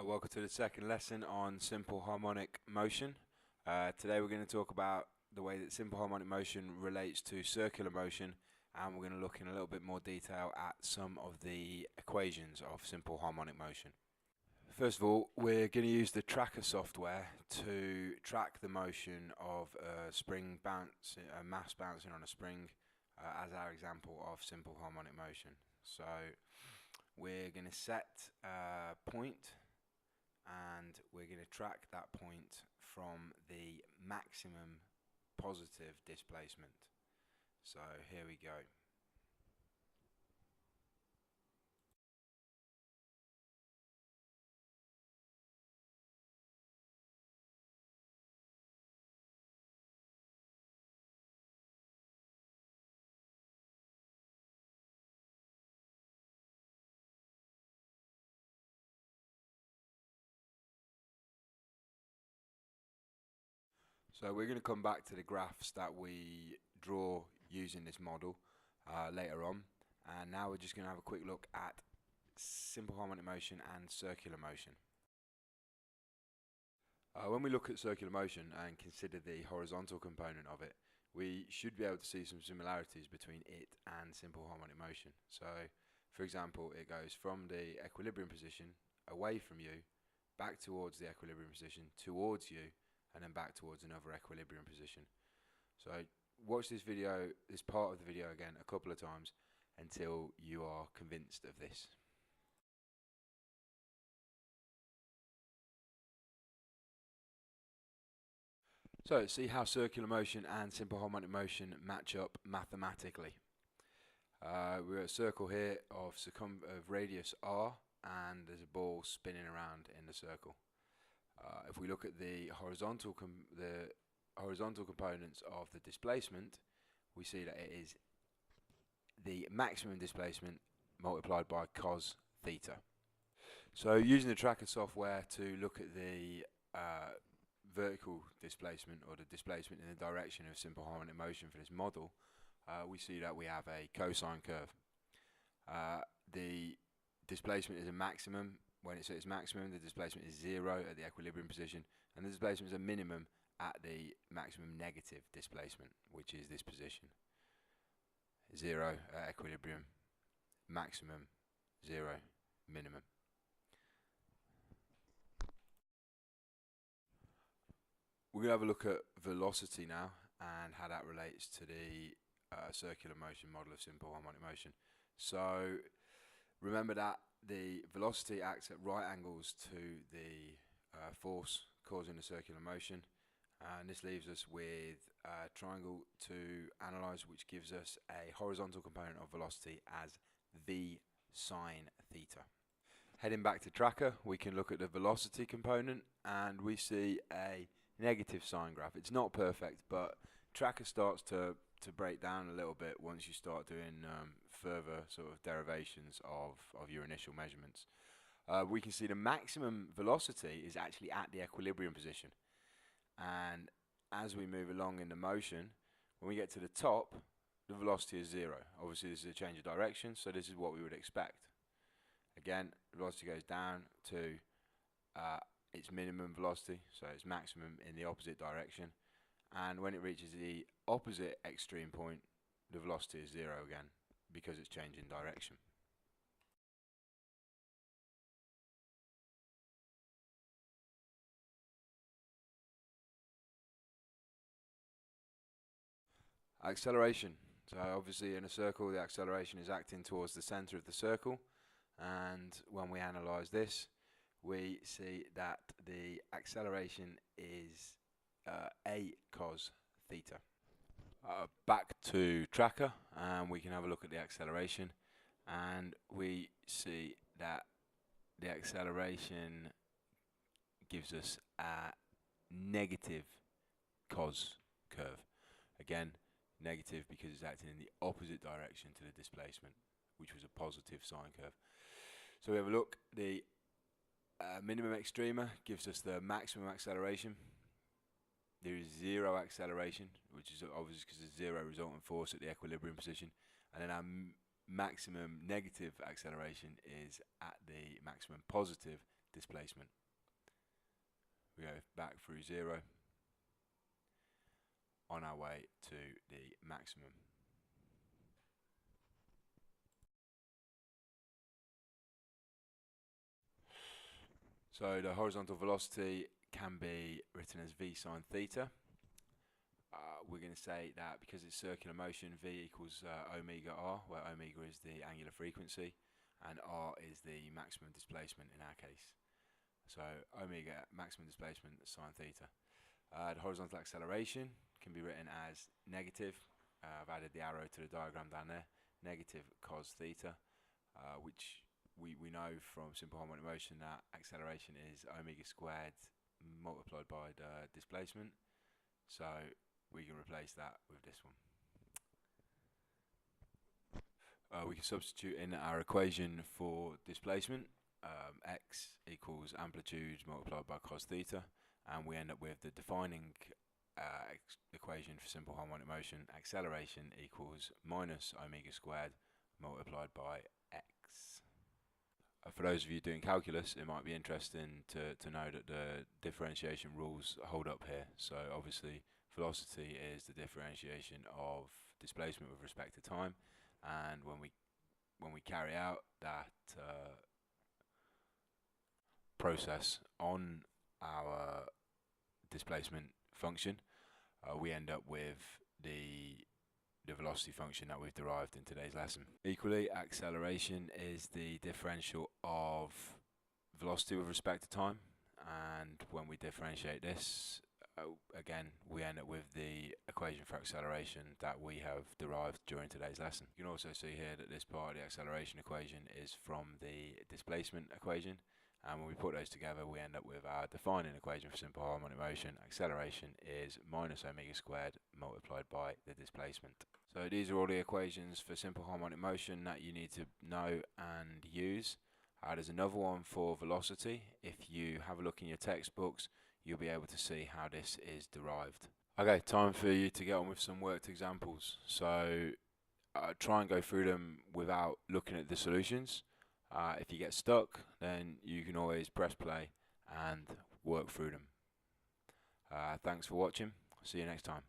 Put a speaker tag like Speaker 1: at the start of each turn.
Speaker 1: Welcome to the second lesson on simple harmonic motion. Today we're going to talk about the way that simple harmonic motion relates to circular motion, and we're going to look in a little bit more detail at some of the equations of simple harmonic motion. First of all, we're going to use the tracker software to track the motion of a spring bounce, a mass bouncing on a spring, as our example of simple harmonic motion. So we're going to set a point, and we're going to track that point from the maximum positive displacement. So here we go. So we're going to come back to the graphs that we draw using this model later on, and now we're just going to have a quick look at simple harmonic motion and circular motion. When we look at circular motion and consider the horizontal component of it, we should be able to see some similarities between it and simple harmonic motion. So, for example, it goes from the equilibrium position away from you, back towards the equilibrium position, towards you, and then back towards another equilibrium position. So watch this video, this part of the video again a couple of times until you are convinced of this. So see how circular motion and simple harmonic motion match up mathematically. We're at a circle here of radius r, and there's a ball spinning around in the circle. If we look at the horizontal components of the displacement, we see that it is the maximum displacement multiplied by cos theta. So using the tracker software to look at the vertical displacement, or the displacement in the direction of simple harmonic motion for this model, we see that we have a cosine curve. The displacement is a maximum. When it's at its maximum, the displacement is 0 at the equilibrium position, and the displacement is a minimum at the maximum negative displacement, which is this position. 0 at equilibrium, maximum, 0, minimum. We're going to have a look at velocity now and how that relates to the circular motion model of simple harmonic motion. So remember that the velocity acts at right angles to the force causing the circular motion, and this leaves us with a triangle to analyse, which gives us a horizontal component of velocity as v sine theta. Heading back to tracker, we can look at the velocity component, and we see a negative sine graph. It's not perfect, but tracker starts to break down a little bit once you start doing further sort of derivations of your initial measurements. We can see the maximum velocity is actually at the equilibrium position, and as we move along in the motion, when we get to the top, the velocity is 0. Obviously this is a change of direction, so this is what we would expect. Again, the velocity goes down to its minimum velocity, so its maximum in the opposite direction, and when it reaches the opposite extreme point, the velocity is 0 again, because it's changing direction. Acceleration. So obviously in a circle, the acceleration is acting towards the center of the circle, and when we analyze this, we see that the acceleration is a cos theta. Back to tracker, and we can have a look at the acceleration, and we see that the acceleration gives us a negative cos curve. Again, negative because it's acting in the opposite direction to the displacement, which was a positive sine curve. So we have a look. The minimum extrema gives us the maximum acceleration. There is 0 acceleration, which is obviously because there's 0 resultant force at the equilibrium position, and then our maximum negative acceleration is at the maximum positive displacement. We go back through 0 on our way to the maximum. So the horizontal velocity can be written as v sine theta. We're going to say that because it's circular motion, v equals omega r, where omega is the angular frequency and r is the maximum displacement in our case. So omega maximum displacement sine theta. The horizontal acceleration can be written as negative. I've added the arrow to the diagram down there. Negative cos theta, which we know from simple harmonic motion that acceleration is omega squared multiplied by the displacement. So we can replace that with this one. We can substitute in our equation for displacement. X equals amplitude multiplied by cos theta, and we end up with the defining equation for simple harmonic motion. Acceleration equals minus omega squared multiplied by x. For those of you doing calculus, it might be interesting to know that the differentiation rules hold up here. So obviously velocity is the differentiation of displacement with respect to time, and when we carry out that process on our displacement function, we end up with the velocity function that we've derived in today's lesson. Equally, acceleration is the differential of velocity with respect to time, and when we differentiate this, again, we end up with the equation for acceleration that we have derived during today's lesson. You can also see here that this part of the acceleration equation is from the displacement equation, and when we put those together, we end up with our defining equation for simple harmonic motion. Acceleration is minus omega squared multiplied by the displacement. So these are all the equations for simple harmonic motion that you need to know and use. There's another one for velocity. If you have a look in your textbooks, you'll be able to see how this is derived. Okay, time for you to get on with some worked examples. So try and go through them without looking at the solutions. If you get stuck, then you can always press play and work through them. Thanks for watching. See you next time.